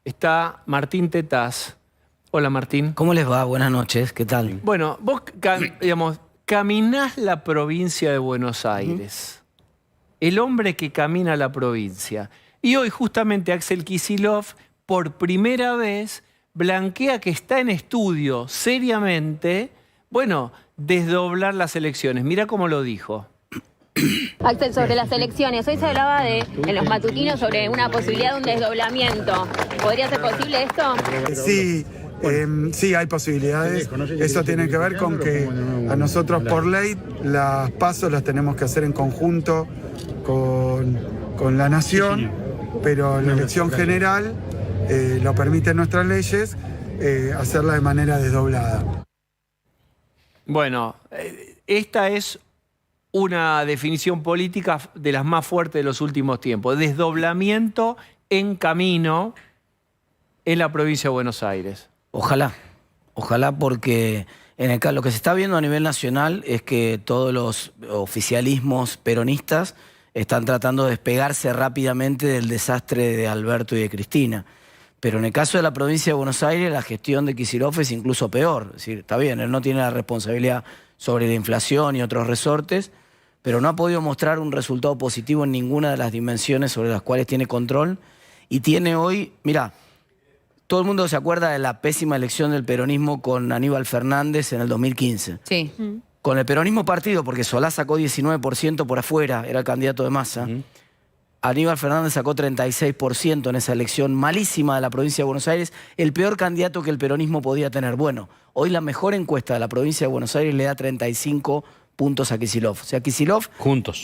Está Martín Tetaz. Hola, Martín. ¿Cómo les va? Buenas noches, ¿qué tal? Bueno, vos, digamos, caminás la provincia de Buenos Aires. El hombre que camina la provincia. Y hoy justamente Axel Kicillof, por primera vez, blanquea que está en estudio, seriamente, bueno, desdoblar las elecciones. Mira cómo lo dijo. Axel, sobre las elecciones, hoy se hablaba en los matutinos sobre una posibilidad de un desdoblamiento. ¿Podría ser posible esto? Sí, sí hay posibilidades. Eso tiene que ver con que a nosotros por ley las pasos las tenemos que hacer en conjunto con la nación, pero la elección general lo permiten nuestras leyes hacerla de manera desdoblada. Bueno, esta es una definición política de las más fuertes de los últimos tiempos. Desdoblamiento en camino en la provincia de Buenos Aires. Ojalá, ojalá, porque lo que se está viendo a nivel nacional es que todos los oficialismos peronistas están tratando de despegarse rápidamente del desastre de Alberto y de Cristina. Pero en el caso de la provincia de Buenos Aires, la gestión de Kicillof es incluso peor. Es decir, está bien, él no tiene la responsabilidad sobre la inflación y otros resortes, pero no ha podido mostrar un resultado positivo en ninguna de las dimensiones sobre las cuales tiene control. Y tiene hoy, mira, todo el mundo se acuerda de la pésima elección del peronismo con Aníbal Fernández en el 2015. Sí. Con el peronismo partido, porque Solá sacó 19% por afuera, era el candidato de Massa. Aníbal Fernández sacó 36% en esa elección malísima de la provincia de Buenos Aires, el peor candidato que el peronismo podía tener. Bueno, hoy la mejor encuesta de la provincia de Buenos Aires le da 35 puntos a Kicillof. O sea, Kicillof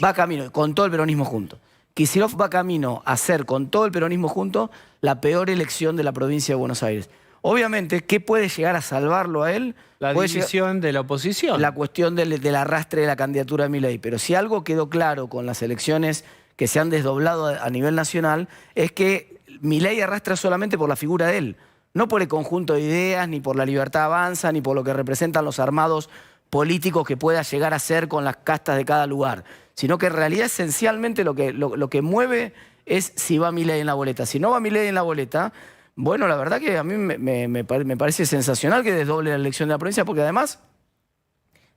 va camino, con todo el peronismo junto. Kicillof va camino a ser, con todo el peronismo junto, la peor elección de la provincia de Buenos Aires. Obviamente, ¿qué puede llegar a salvarlo a él? La división de la oposición. La cuestión del arrastre de la candidatura de Milei. Pero si algo quedó claro con las elecciones que se han desdoblado a nivel nacional, es que Milei arrastra solamente por la figura de él. No por el conjunto de ideas, ni por la Libertad Avanza, ni por lo que representan los armados políticos que pueda llegar a ser con las castas de cada lugar, sino que en realidad esencialmente lo que mueve es si va Milei en la boleta. Si no va Milei en la boleta, bueno, la verdad que a mí me parece sensacional que desdoble la elección de la provincia, porque además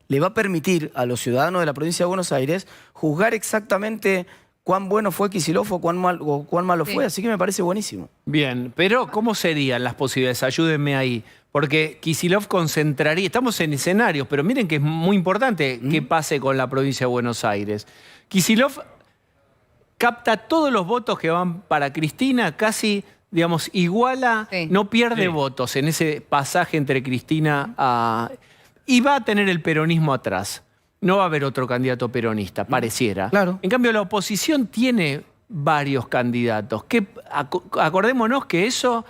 le va a permitir a los ciudadanos de la provincia de Buenos Aires juzgar exactamente cuán bueno fue Kicillof o cuán malo fue, así que me parece buenísimo. Bien, pero ¿cómo serían las posibilidades? Ayúdenme ahí. Porque Kicillof concentraría, estamos en escenarios, pero miren que es muy importante qué pase con la provincia de Buenos Aires. Kicillof capta todos los votos que van para Cristina, casi, digamos, iguala, no pierde votos en ese pasaje entre Cristina y va a tener el peronismo atrás. No va a haber otro candidato peronista, pareciera. Claro. En cambio, la oposición tiene varios candidatos. Acordémonos que eso,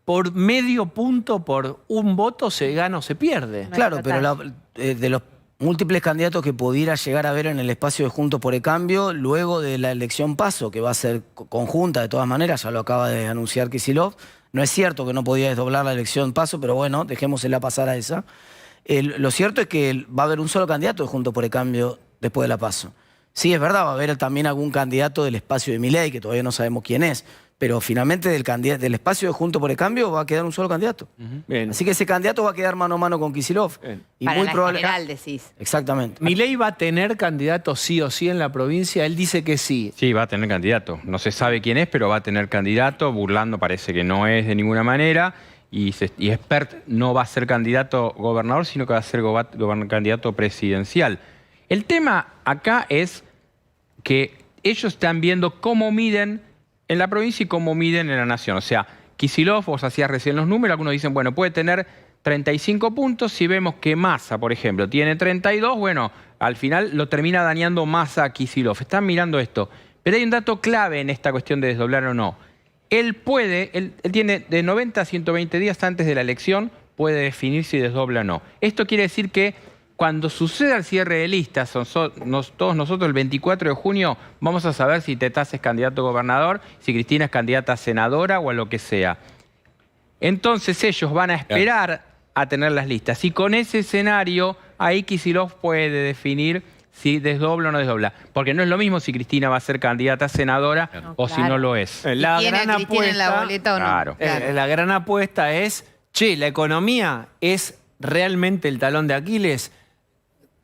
por medio punto, por un voto, se gana o se pierde. Claro, pero de los múltiples candidatos que pudiera llegar a haber en el espacio de Juntos por el Cambio, luego de la elección PASO, que va a ser conjunta de todas maneras, ya lo acaba de anunciar Kicillof. No es cierto que no podía desdoblar la elección PASO, pero bueno, dejémosela pasar a esa. Lo cierto es que va a haber un solo candidato de Juntos por el Cambio después de la PASO. Sí, es verdad, va a haber también algún candidato del espacio de Milei, que todavía no sabemos quién es, pero finalmente del espacio de Juntos por el Cambio va a quedar un solo candidato. Bien. Así que ese candidato va a quedar mano a mano con Kicillof. Y para muy la general, decís. Exactamente. ¿Milei va a tener candidato sí o sí en la provincia? Él dice que sí. Sí, va a tener candidato. No se sabe quién es, pero va a tener candidato. Burlando parece que no es de ninguna manera. Y Espert no va a ser candidato gobernador, sino que va a ser candidato presidencial. El tema acá es que ellos están viendo cómo miden en la provincia y cómo miden en la nación. O sea, Kicillof, vos hacías recién los números, algunos dicen, bueno, puede tener 35 puntos. Si vemos que Massa, por ejemplo, tiene 32, bueno, al final lo termina dañando Massa a Kicillof. Están mirando esto. Pero hay un dato clave en esta cuestión de desdoblar o no. Él tiene de 90 a 120 días antes de la elección, puede definir si desdobla o no. Esto quiere decir que cuando suceda el cierre de listas, todos nosotros el 24 de junio vamos a saber si Tetaz es candidato a gobernador, si Cristina es candidata a senadora o a lo que sea. Entonces ellos van a esperar a tener las listas. Y con ese escenario, ahí Kicillof puede definir si desdobla o no desdobla. Porque no es lo mismo si Cristina va a ser candidata a senadora o si no lo es. La ¿Tiene gran a Cristina en la apuesta, boleta o no? Claro. la gran apuesta es, che, la economía es realmente el talón de Aquiles.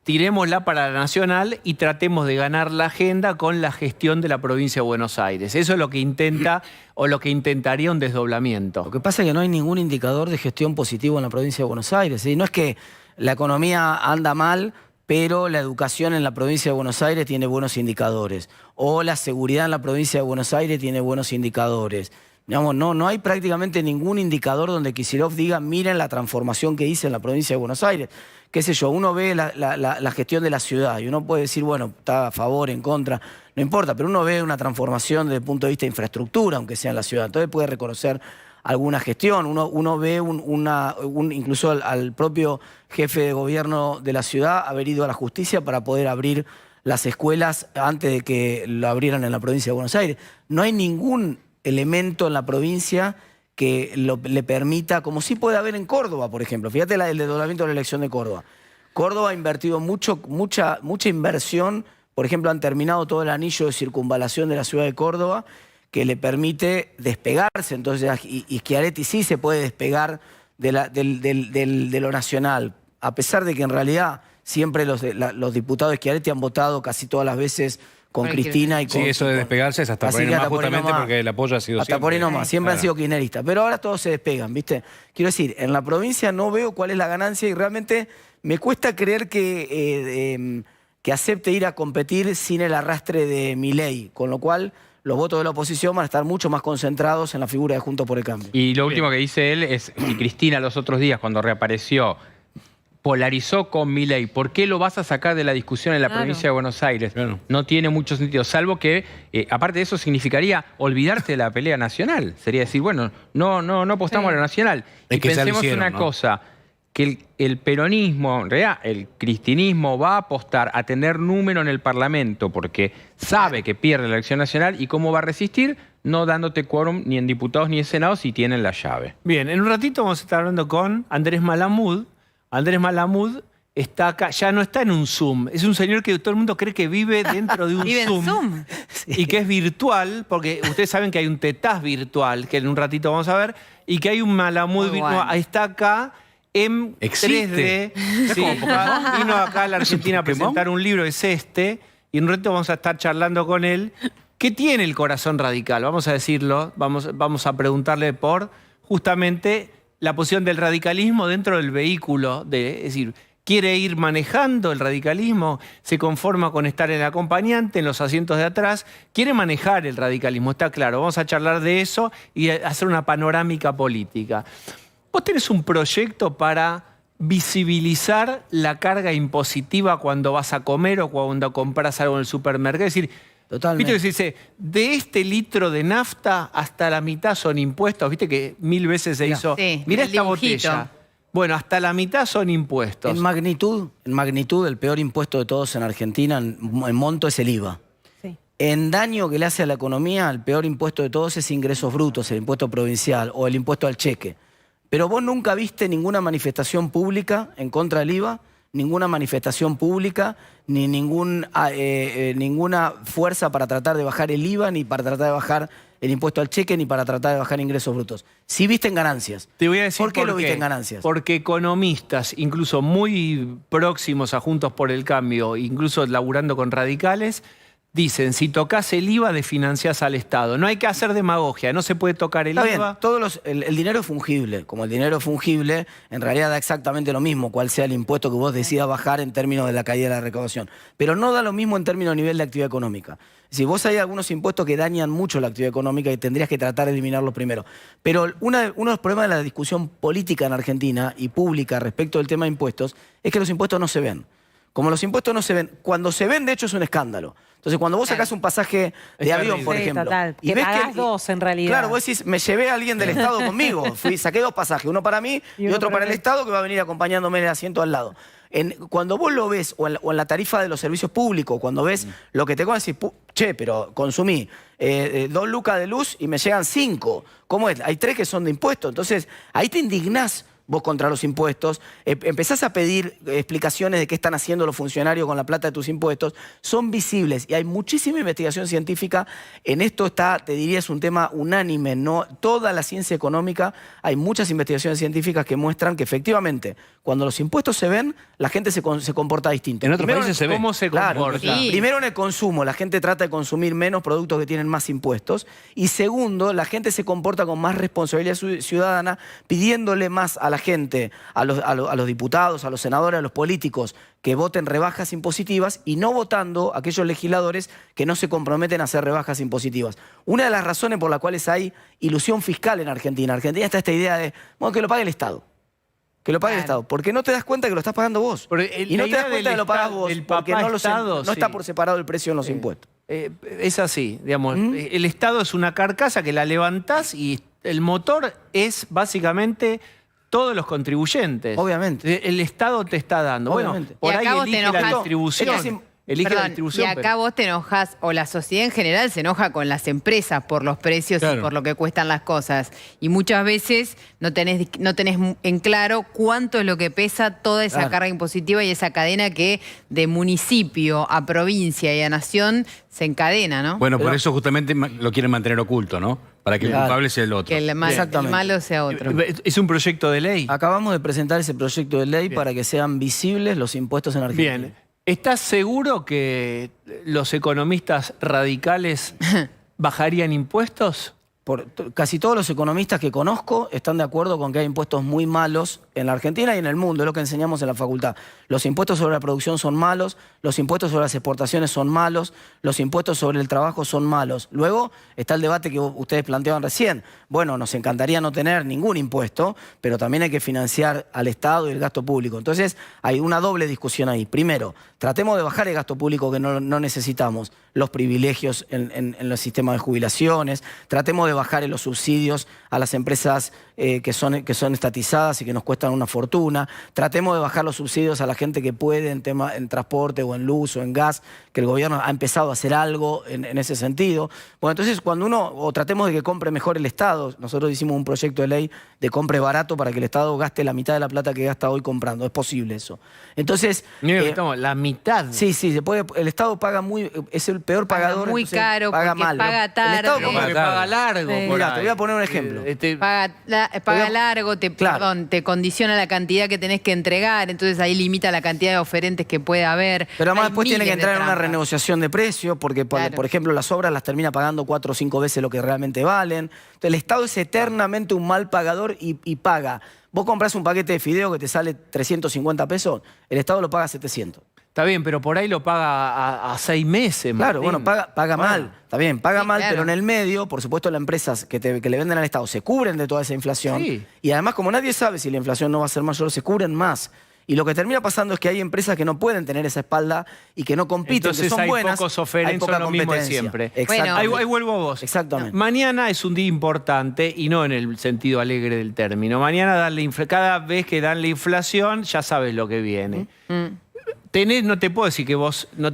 Tirémosla para la nacional y tratemos de ganar la agenda con la gestión de la provincia de Buenos Aires. Eso es lo que intenta o lo que intentaría un desdoblamiento. Lo que pasa es que no hay ningún indicador de gestión positivo en la provincia de Buenos Aires. ¿Sí? No es que la economía anda mal, pero la educación en la provincia de Buenos Aires tiene buenos indicadores. O la seguridad en la provincia de Buenos Aires tiene buenos indicadores. Digamos, no hay prácticamente ningún indicador donde Kicillof diga, miren la transformación que hice en la provincia de Buenos Aires. Qué sé yo, uno ve la gestión de la ciudad y uno puede decir, bueno, está a favor, en contra, no importa, pero uno ve una transformación desde el punto de vista de infraestructura, aunque sea en la ciudad. Entonces puede reconocer alguna gestión. Uno ve incluso al propio jefe de gobierno de la ciudad haber ido a la justicia para poder abrir las escuelas antes de que lo abrieran en la provincia de Buenos Aires. No hay ningún elemento en la provincia que le permita, como sí puede haber en Córdoba, por ejemplo. Fíjate el desdoblamiento de la elección de Córdoba. Córdoba ha invertido mucha inversión. Por ejemplo, han terminado todo el anillo de circunvalación de la ciudad de Córdoba, que le permite despegarse. Entonces, y Schiaretti sí se puede despegar de lo nacional, a pesar de que en realidad siempre los diputados de Schiaretti han votado casi todas las veces con Cristina y con... Sí, eso de despegarse es hasta por ahí nomás, justamente porque el apoyo ha sido hasta por ahí nomás, siempre han sido kirchneristas. Pero ahora todos se despegan, ¿viste? Quiero decir, en la provincia no veo cuál es la ganancia y realmente me cuesta creer que acepte ir a competir sin el arrastre de Milei, con lo cual los votos de la oposición van a estar mucho más concentrados en la figura de Juntos por el Cambio. Y lo último que dice él es, si Cristina los otros días, cuando reapareció, polarizó con Milei, ¿por qué lo vas a sacar de la discusión en la provincia de Buenos Aires? Claro. No tiene mucho sentido, salvo que, aparte de eso, significaría olvidarse de la pelea nacional. Sería decir, bueno, no apostamos a la nacional. Es Y que ya lo pensemos hicieron, una ¿no? cosa, que el peronismo, en realidad, el cristinismo va a apostar a tener número en el Parlamento porque sabe que pierde la elección nacional y cómo va a resistir no dándote quórum ni en diputados ni en senado si tienen la llave. Bien, en un ratito vamos a estar hablando con Andrés Malamud. Andrés Malamud está acá, ya no está en un Zoom. Es un señor que todo el mundo cree que vive dentro de un ¿Vive en Zoom. Zoom? Y que es virtual, porque ustedes saben que hay un tetaz virtual, que en un ratito vamos a ver, y que hay un Malamud Muy virtual. bueno. Está acá en ¿Existe? 3D. Sí, vino acá a la Argentina a presentar un libro, es este, y en un ratito vamos a estar charlando con él. ¿Qué tiene el corazón radical? Vamos a decirlo, vamos a preguntarle por justamente la posición del radicalismo dentro del vehículo, es decir, quiere ir manejando el radicalismo, se conforma con estar en el acompañante, en los asientos de atrás, quiere manejar el radicalismo, está claro. Vamos a charlar de eso y hacer una panorámica política. Vos tenés un proyecto para visibilizar la carga impositiva cuando vas a comer o cuando compras algo en el supermercado. Es decir, Totalmente. viste que se dice, de este litro de nafta hasta la mitad son impuestos. Viste que 1000 veces se hizo. Sí, Mirá el esta dibujito. botella. Bueno, hasta la mitad son impuestos. En magnitud, el peor impuesto de todos en Argentina, en monto, es el IVA. Sí. En daño que le hace a la economía, el peor impuesto de todos es ingresos brutos, el impuesto provincial o el impuesto al cheque. Pero vos nunca viste ninguna manifestación pública en contra del IVA, ninguna manifestación pública, ni ninguna fuerza para tratar de bajar el IVA, ni para tratar de bajar el impuesto al cheque, ni para tratar de bajar ingresos brutos. Sí viste en ganancias. Te voy a decir ¿Por qué lo viste en ganancias? Porque economistas, incluso muy próximos a Juntos por el Cambio, incluso laburando con radicales, dicen, si tocas el IVA, desfinanciás al Estado. No hay que hacer demagogia, no se puede tocar el Está bien, IVA. el dinero es fungible. Como el dinero es fungible, en realidad da exactamente lo mismo cuál sea el impuesto que vos decidas bajar en términos de la caída de la recaudación. Pero no da lo mismo en términos de nivel de actividad económica. Si vos hay algunos impuestos que dañan mucho la actividad económica y tendrías que tratar de eliminarlos primero. Pero uno de los problemas de la discusión política en Argentina y pública respecto del tema de impuestos es que los impuestos no se ven. Como los impuestos no se ven, cuando se ven, de hecho, es un escándalo. Entonces, cuando vos sacás un pasaje de avión, por Sí, ejemplo, total. y Que ves pagás dos, en realidad. Claro, vos decís, me llevé a alguien del Estado conmigo. Saqué dos pasajes, uno para mí y otro para el Estado que va a venir acompañándome en el asiento al lado. Cuando vos lo ves, o en la tarifa de los servicios públicos, cuando ves lo que te cobran, decís, che, pero consumí 2 lucas de luz y me llegan 5. ¿Cómo es? Hay 3 que son de impuestos. Entonces, ahí te indignás vos contra los impuestos, empezás a pedir explicaciones de qué están haciendo los funcionarios con la plata de tus impuestos, son visibles y hay muchísima investigación científica. En esto está, te diría, es un tema unánime, ¿no? Toda la ciencia económica, hay muchas investigaciones científicas que muestran que efectivamente cuando los impuestos se ven, la gente se comporta distinto. En otros Primero, países se ve. ¿Cómo se Claro, comporta? Sí. primero en el consumo, la gente trata de consumir menos productos que tienen más impuestos. Y segundo, la gente se comporta con más responsabilidad ciudadana, pidiéndole más a la gente, a los diputados, a los senadores, a los políticos, que voten rebajas impositivas y no votando a aquellos legisladores que no se comprometen a hacer rebajas impositivas. Una de las razones por las cuales hay ilusión fiscal en Argentina. En Argentina está esta idea de, bueno, que lo pague el Estado. Que lo pague el Estado. Porque no te das cuenta que lo estás pagando vos. Porque Y no te das cuenta que lo pagás vos. del Porque papá no Estado, está sí. por separado el precio en los impuestos. Es así, digamos. El Estado es una carcasa que la levantás y el motor es básicamente todos los contribuyentes. Obviamente. El Estado te está dando. Obviamente. Bueno, por Y ahí acá vos te elige la enojás. distribución. Elige la Perdón, distribución. y acá pero- vos te enojas, o la sociedad en general se enoja con las empresas por los precios y Claro. por lo que cuestan las cosas. Y muchas veces no tenés en claro cuánto es lo que pesa toda esa Claro. carga impositiva y esa cadena que de municipio a provincia y a nación se encadena, ¿no? Bueno, por Pero- eso justamente lo quieren mantener oculto, ¿no? Para que el Claro. culpable sea el otro. que el Exactamente. malo sea otro. Es un proyecto de ley. Acabamos de presentar ese proyecto de ley para que sean visibles los impuestos en Argentina. Bien. ¿Estás seguro que los economistas radicales bajarían impuestos? Casi todos los economistas que conozco están de acuerdo con que hay impuestos muy malos en la Argentina y en el mundo, es lo que enseñamos en la facultad. Los impuestos sobre la producción son malos, los impuestos sobre las exportaciones son malos, los impuestos sobre el trabajo son malos. Luego está el debate que ustedes planteaban recién. Bueno, nos encantaría no tener ningún impuesto, pero también hay que financiar al Estado y el gasto público. Entonces hay una doble discusión ahí. Primero, tratemos de bajar el gasto público que no necesitamos, los privilegios en los sistemas de jubilaciones, tratemos de bajar los subsidios a las empresas que son estatizadas y que nos cuestan una fortuna, tratemos de bajar los subsidios a la gente que puede en transporte o en luz o en gas, que el gobierno ha empezado a hacer algo en ese sentido. Bueno, entonces o tratemos de que compre mejor el Estado. Nosotros hicimos un proyecto de ley de compre barato para que el Estado gaste la mitad de la plata que gasta hoy comprando. Es posible eso. Entonces, La mitad. sí, el Estado paga es el peor pagador. muy entonces caro, paga porque mal. paga El Estado tarde. Como que paga largo. Sí. por Mirá, ahí. te voy a poner un ejemplo. Paga largo, Claro. te condiciona la cantidad que tenés que entregar, entonces ahí limita la cantidad de oferentes que puede haber. Pero además Hay después tiene que miles de entrar en una trampas. renegociación de precios, porque, Claro. por ejemplo, las obras las termina pagando 4 o 5 veces lo que realmente valen. Entonces, el Estado es eternamente un mal pagador y paga. Vos comprás un paquete de fideo que te sale 350 pesos, el Estado lo paga 700. Está bien, pero por ahí lo paga a 6 meses. Claro, Martín. bueno, paga mal, está bien, paga Sí, mal, claro. pero en el medio, por supuesto, las empresas que le venden al Estado se cubren de toda esa inflación. Sí. Y además, como nadie sabe si la inflación no va a ser mayor, se cubren más. Y lo que termina pasando es que hay empresas que no pueden tener esa espalda y que no compiten, Entonces que son hay buenas. pocos oferentes, hay poca son lo mismo de competencia. siempre. Exactamente. Bueno. Ahí vuelvo a vos. Exactamente. Mañana es un día importante y no en el sentido alegre del término. Mañana cada vez que dan la inflación ya sabes lo que viene. No te puedo decir que vos no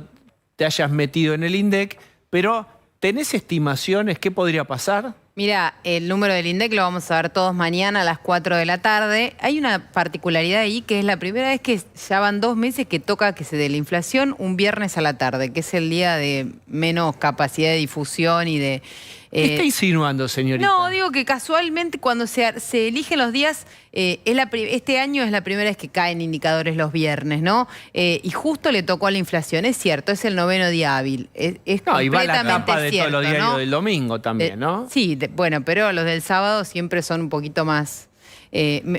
te hayas metido en el INDEC, pero ¿tenés estimaciones? ¿Qué podría pasar? Mira, el número del INDEC lo vamos a ver todos mañana a las 4 de la tarde. Hay una particularidad ahí que es la primera vez que ya van 2 meses que toca que se dé la inflación un viernes a la tarde, que es el día de menos capacidad de difusión y de... ¿Qué está insinuando, señorita? No, digo que casualmente cuando se eligen los días, este año es la primera vez que caen indicadores los viernes, ¿no? Y justo le tocó a la inflación, es cierto, es el 9º día hábil. Es No, y va la completamente tapa de cierto, todos los diarios ¿no? del domingo también, ¿no? Sí, bueno, pero los del sábado siempre son un poquito más...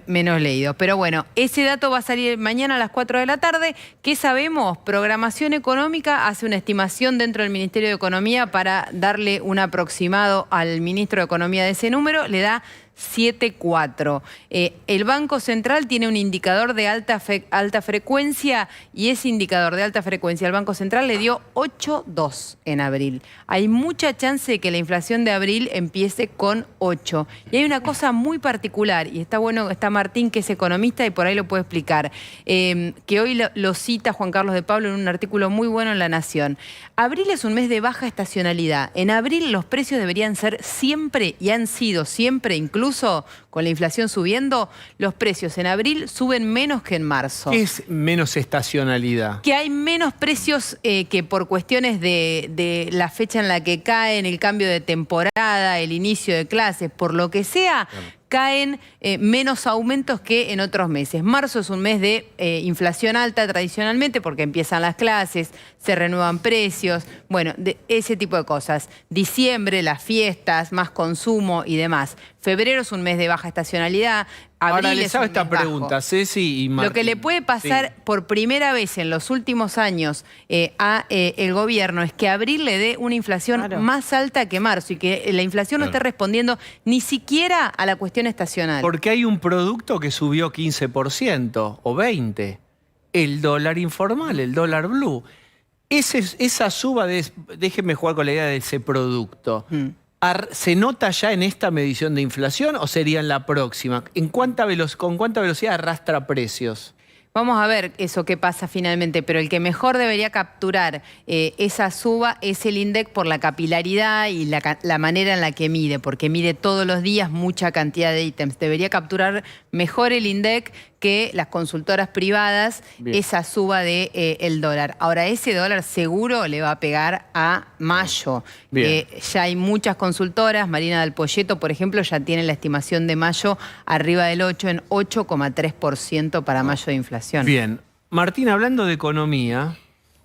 menos leídos. Pero bueno, ese dato va a salir mañana a las 4 de la tarde. ¿Qué sabemos? Programación Económica hace una estimación dentro del Ministerio de Economía para darle un aproximado al ministro de Economía de ese número. Le da 7,4. El Banco Central tiene un indicador de alta frecuencia y ese indicador de alta frecuencia al Banco Central le dio 8,2 en abril. Hay mucha chance de que la inflación de abril empiece con 8. Y hay una cosa muy particular y está bueno, está Martín, que es economista y por ahí lo puede explicar, que hoy lo cita Juan Carlos de Pablo en un artículo muy bueno en La Nación. Abril es un mes de baja estacionalidad. En abril los precios deberían ser siempre, y han sido siempre, incluso con la inflación subiendo, los precios en abril suben menos que en marzo. ¿Qué es menos estacionalidad? Que hay menos precios que por cuestiones de la fecha en la que caen, el cambio de temporada, el inicio de clases, por lo que sea, caen menos aumentos que en otros meses. Marzo es un mes de inflación alta tradicionalmente porque empiezan las clases, se renuevan precios, bueno, de ese tipo de cosas. Diciembre, las fiestas, más consumo y demás. Febrero es un mes de baja estacionalidad. Abril Ahora les hago es un esta mes bajo. pregunta, Ceci y Martín. Lo que le puede pasar por primera vez en los últimos años a el gobierno es que abril le dé una inflación más alta que marzo y que la inflación no esté respondiendo ni siquiera a la cuestión estacional. Porque hay un producto que subió 15% o 20%. El dólar informal, el dólar blue. Esa suba, déjenme jugar con la idea de ese producto. ¿Se nota ya en esta medición de inflación o sería en la próxima? ¿Con cuánta velocidad arrastra precios? Vamos a ver eso qué pasa finalmente, pero el que mejor debería capturar esa suba es el INDEC por la capilaridad y la manera en la que mide, porque mide todos los días mucha cantidad de ítems. Debería capturar mejor el INDEC que las consultoras privadas esa suba de el dólar. Ahora, ese dólar seguro le va a pegar a mayo. Ya hay muchas consultoras, Marina del Poyeto, por ejemplo, ya tiene la estimación de mayo arriba del 8 en 8,3% para mayo de inflación. Bien. Martín, hablando de economía,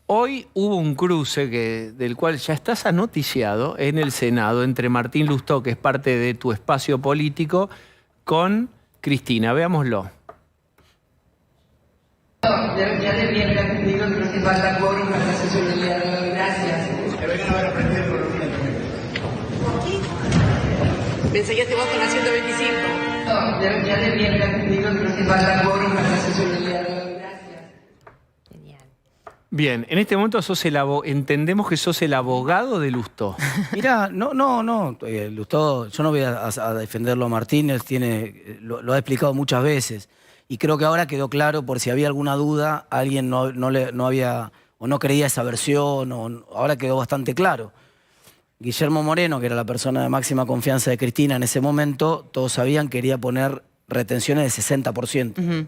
hoy hubo un cruce del cual ya estás anoticiado en el Senado entre Martín Lustó, que es parte de tu espacio político, con Cristina. Veámoslo. Ya le había entendido que no se falta quórum para la sesión del día de hoy. Gracias. Pensé que te vas con la 125. No, ya le había entendido que no se falta quórum para la sesión del día de hoy. Gracias. Genial. Bien, en este momento entendemos que sos el abogado de Lustó. Mirá, no. Lustó, yo no voy a defenderlo a Martín, él lo ha explicado muchas veces. Y creo que ahora quedó claro, por si había alguna duda, alguien no había o no creía esa versión, ahora quedó bastante claro. Guillermo Moreno, que era la persona de máxima confianza de Cristina en ese momento, todos sabían que quería poner retenciones de 60%.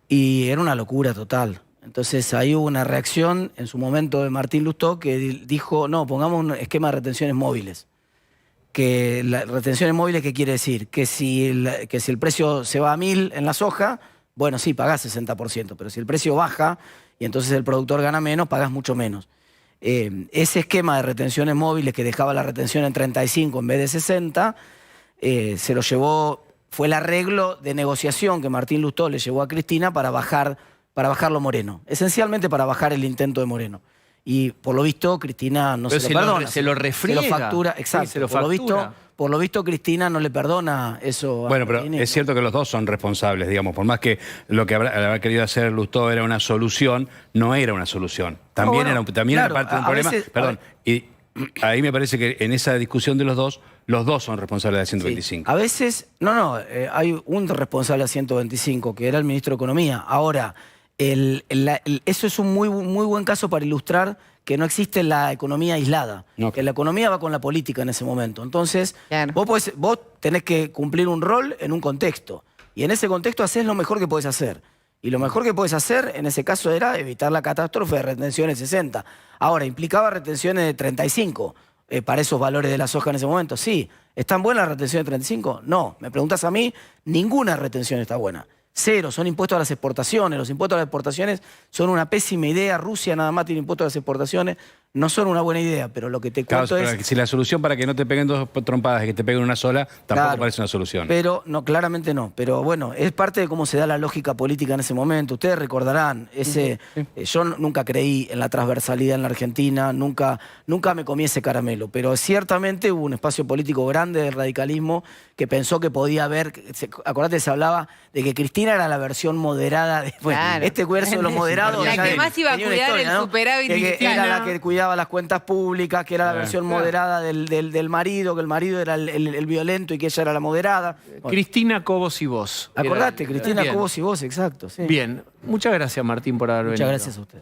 Y era una locura total. Entonces ahí hubo una reacción en su momento de Martín Lustó que dijo, no, pongamos un esquema de retenciones móviles. Que las retenciones móviles, ¿qué quiere decir? Que si el precio se va a 1000 en la soja, bueno, sí, pagás 60%, pero si el precio baja y entonces el productor gana menos, pagás mucho menos. Ese esquema de retenciones móviles que dejaba la retención en 35 en vez de 60, se lo llevó, fue el arreglo de negociación que Martín Lustó le llevó a Cristina para bajarlo Moreno, esencialmente para bajar el intento de Moreno. Y por lo visto Cristina no se lo perdona. Se lo refriega. Se lo factura, exacto. Sí, se lo factura. Por lo visto Cristina no le perdona eso. Bueno, pero es cierto que los dos son responsables, digamos. Por más que lo que habrá querido hacer Lustó era una solución, no era una solución. También era parte de un problema. Perdón, y ahí me parece que en esa discusión de los dos son responsables de la 125. Sí. A veces, hay un responsable de la 125, que era el ministro de Economía. Ahora, eso es un muy buen caso para ilustrar que no existe la economía aislada, que la economía va con la política en ese momento. Entonces, vos tenés que cumplir un rol en un contexto, y en ese contexto haces lo mejor que podés hacer. Y lo mejor que podés hacer en ese caso era evitar la catástrofe de retenciones de 60. Ahora, ¿implicaba retenciones de 35 para esos valores de la soja en ese momento? Sí. ¿Están buenas las retenciones de 35? No. Me preguntás a mí, ninguna retención está buena. Cero, son impuestos a las exportaciones. Los impuestos a las exportaciones son una pésima idea. Rusia nada más tiene impuestos a las exportaciones. No son una buena idea, pero lo que te cuento es... Si la solución para que no te peguen dos trompadas y que te peguen una sola, tampoco parece una solución. Pero, no, claramente no. Pero bueno, es parte de cómo se da la lógica política en ese momento. Ustedes recordarán, yo nunca creí en la transversalidad en la Argentina, nunca me comí ese caramelo, pero ciertamente hubo un espacio político grande del radicalismo que pensó que podía haber... Acordate, se hablaba de que Cristina era la versión moderada de... Bueno, este verso de los moderados... La que más iba a cuidar el superávit era la que cuidaba cuidaba las cuentas públicas, que era la versión moderada del marido, que el marido era el violento y que ella era la moderada. Bueno. Cristina Cobos y vos. Acordate, Cristina Bien. Cobos y vos, exacto. Sí. Bien. Muchas gracias, Martín, por haber venido. Muchas gracias a usted.